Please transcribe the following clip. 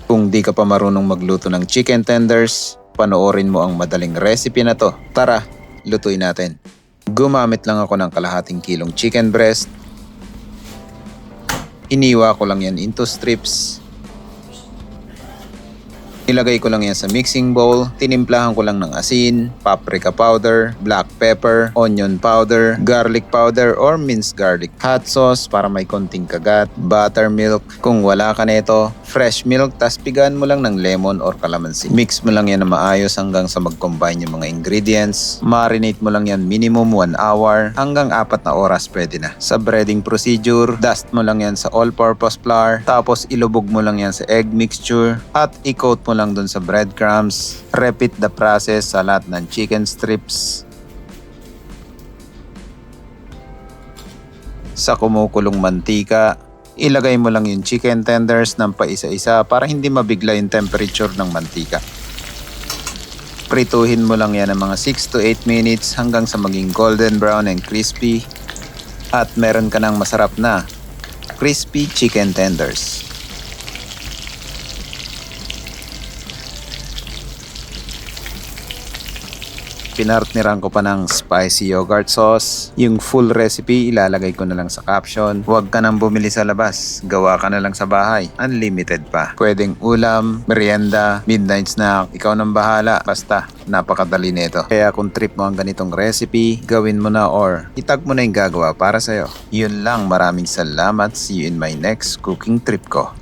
Kung di ka pa marunong magluto ng chicken tenders, panoorin mo ang madaling recipe na to. Tara, lutuin natin. Gumamit lang ako ng kalahating kilong chicken breast. Iniwa ko lang yan into strips. Ilagay ko lang yan sa mixing bowl, tinimplahan ko lang ng asin, paprika powder, black pepper, onion powder, garlic powder or minced garlic, hot sauce para may konting kagat, buttermilk. Kung wala ka nito, fresh milk, tas pigaan mo lang ng lemon or kalamansi. Mix mo lang yan na maayos hanggang sa mag-combine yung mga ingredients. Marinate mo lang yan minimum 1 hour hanggang 4 na oras pwede na. Sa breading procedure, dust mo lang yan sa all-purpose flour, tapos ilubog mo lang yan sa egg mixture at i-coat mo lang dun sa breadcrumbs. Repeat the process sa lahat ng chicken strips. Sa kumukulong mantika, ilagay mo lang yung chicken tenders ng paisa-isa para hindi mabigla yung temperature ng mantika. Prituhin mo lang yan ng mga 6 to 8 minutes hanggang sa maging golden brown and crispy. At meron ka ng masarap na crispy chicken tenders. Pinartneran ko pa ng spicy yogurt sauce. Yung full recipe ilalagay ko na lang sa caption. Huwag ka nang bumili sa labas. Gawa ka na lang sa bahay. Unlimited pa. Pwedeng ulam, merienda, midnight snack. Ikaw nang bahala. Basta, napakadali nito. Kaya kung trip mo ang ganitong recipe, gawin mo na or itag mo na yung gagawa para sa'yo. Yun lang. Maraming salamat. See you in my next cooking trip ko.